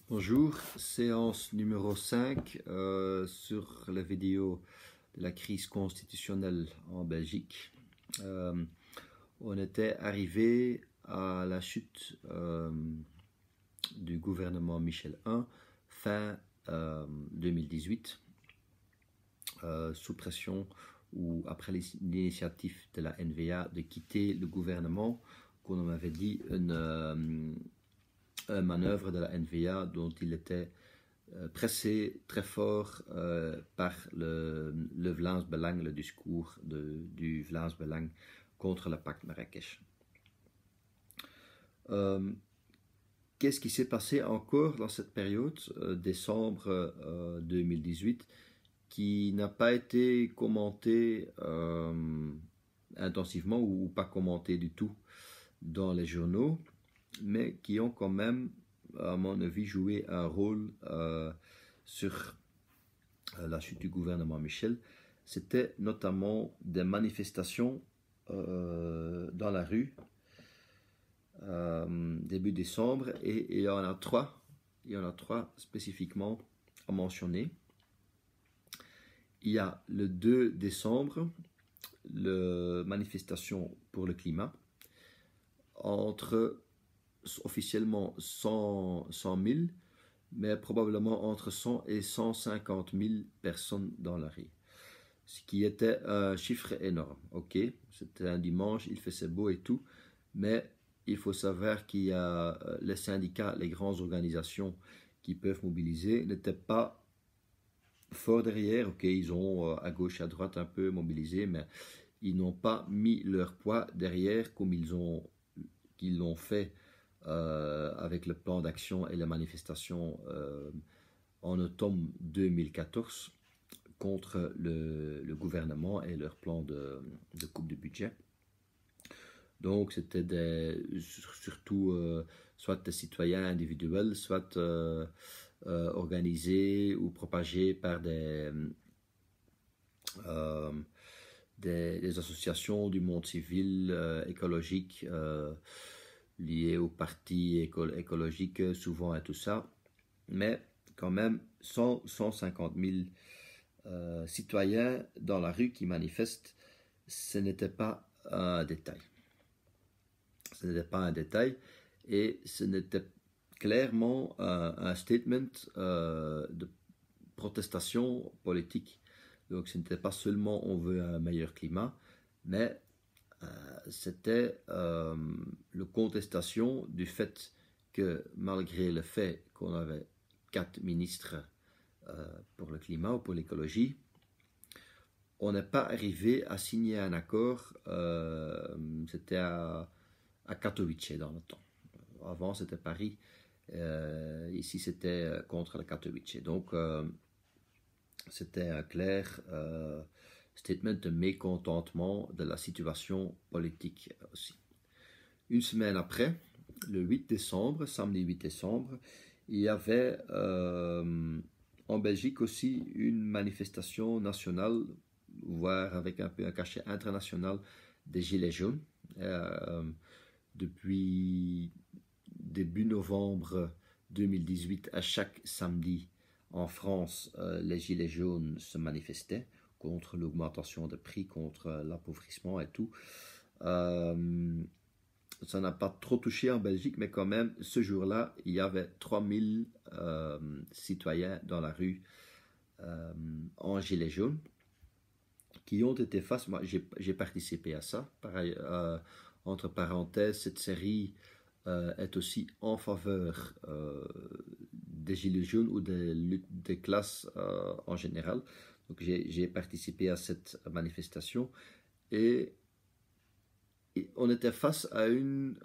Bonjour, séance numéro 5 sur la vidéo de la crise constitutionnelle en Belgique. On était arrivé à la chute du gouvernement Michel I fin 2018, sous pression ou après l'initiative de la NVA de quitter le gouvernement, qu'on avait dit une manœuvre de la NVA dont il était pressé très fort par le Vlaams Belang, le discours du Vlaams Belang contre le pacte Marrakech. Qu'est-ce qui s'est passé encore dans cette période, décembre 2018, qui n'a pas été commenté intensivement ou pas commenté du tout dans les journaux, mais qui ont quand même, à mon avis, joué un rôle sur la chute du gouvernement Michel. C'était notamment des manifestations dans la rue début décembre, et il y en a trois spécifiquement à mentionner. Il y a le 2 décembre, la manifestation pour le climat, entre officiellement 100 000, mais probablement entre 100 et 150 000 personnes dans la rue. Ce qui était un chiffre énorme. Ok, c'était un dimanche, il faisait beau et tout, mais il faut savoir qu'il y a les syndicats, les grandes organisations qui peuvent mobiliser, n'étaient pas fort derrière. Ok, ils ont à gauche, à droite un peu mobilisé, mais ils n'ont pas mis leur poids derrière comme qu'ils l'ont fait avec le plan d'action et les manifestations en automne 2014 contre le gouvernement et leur plan de coupe de budget. Donc c'était surtout soit des citoyens individuels, soit organisés ou propagés par des associations du monde civil écologique liées au parti écologique souvent et tout ça, mais quand même 150 000 citoyens dans la rue qui manifestent, ce n'était pas un détail. Ce n'était pas un détail, et ce n'était clairement un statement de protestation politique. Donc ce n'était pas seulement on veut un meilleur climat, mais c'était la contestation du fait que malgré le fait qu'on avait 4 ministres pour le climat ou pour l'écologie, on n'est pas arrivé à signer un accord. C'était à Katowice dans le temps. Avant c'était Paris, ici c'était contre le Katowice. Donc c'était un clair statement de mécontentement de la situation politique aussi. Une semaine après, le 8 décembre, samedi 8 décembre, il y avait en Belgique aussi une manifestation nationale, voire avec un peu un cachet international, des Gilets jaunes. Depuis début novembre 2018, à chaque samedi en France, les Gilets jaunes se manifestaient contre l'augmentation des prix, contre l'appauvrissement et tout. Ça n'a pas trop touché en Belgique, mais quand même, ce jour-là, il y avait 3000 citoyens dans la rue en Gilets jaunes qui ont été face. Moi, j'ai participé à ça. Pareil, entre parenthèses, cette série est aussi en faveur des Gilets jaunes ou des luttes des classes en général. Donc j'ai participé à cette manifestation, et on était face à une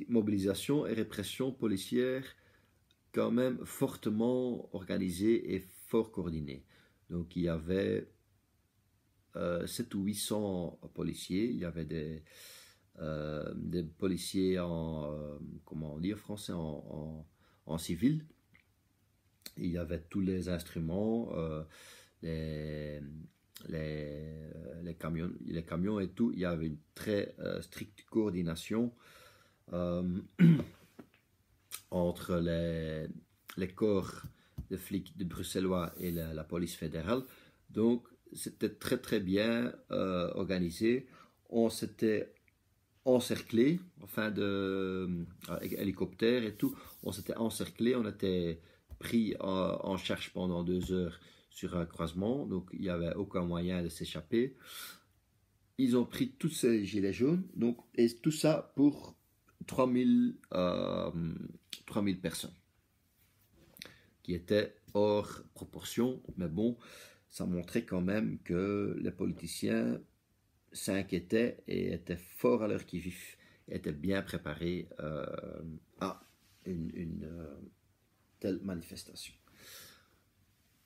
mobilisation et répression policière quand même fortement organisée et fort coordonnée. Donc il y avait 700 ou 800 policiers, il y avait des policiers en, comment on dit en français, en civil. Il y avait tous les instruments, les les camions et tout. Il y avait une très stricte coordination euh, entre les corps de flics de bruxellois et la police fédérale. Donc, c'était très très bien organisé. On s'était encerclé, enfin avec hélicoptère et tout. On s'était encerclé, on était pris en charge pendant 2 heures sur un croisement, donc il n'y avait aucun moyen de s'échapper. Ils ont pris tous ces gilets jaunes, donc, et tout ça pour 3000 personnes, qui étaient hors proportion, mais bon, ça montrait quand même que les politiciens s'inquiétaient et étaient forts à leur qui-vive, étaient bien préparés à une telle manifestation.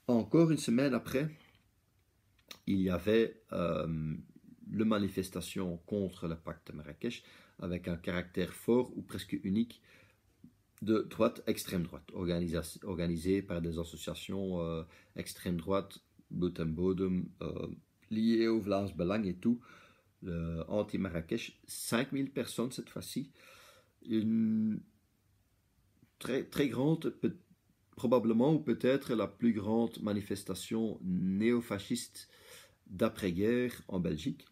Encore une semaine après, il y avait la manifestation contre le pacte de Marrakech avec un caractère fort ou presque unique de droite, extrême droite, organisée par des associations extrême droite, Buitenbodem, liées au Vlaams Belang et tout, anti-Marrakech, 5000 personnes cette fois-ci, une très, très grande, probablement ou peut-être la plus grande manifestation néofasciste d'après-guerre en Belgique.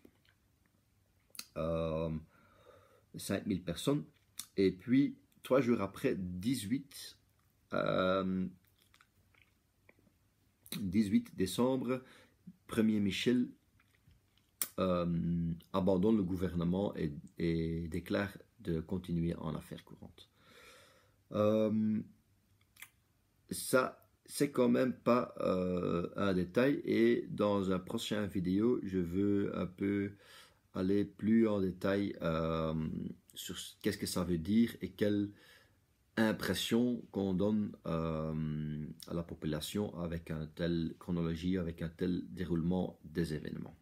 5000 personnes. Et puis, 3 jours après, 18 décembre, Premier Michel abandonne le gouvernement et déclare de continuer en affaires courantes. Ça, c'est quand même pas un détail, et dans un prochain vidéo, je veux un peu aller plus en détail sur qu'est-ce que ça veut dire et quelle impression qu'on donne à la population avec une telle chronologie, avec un tel déroulement des événements.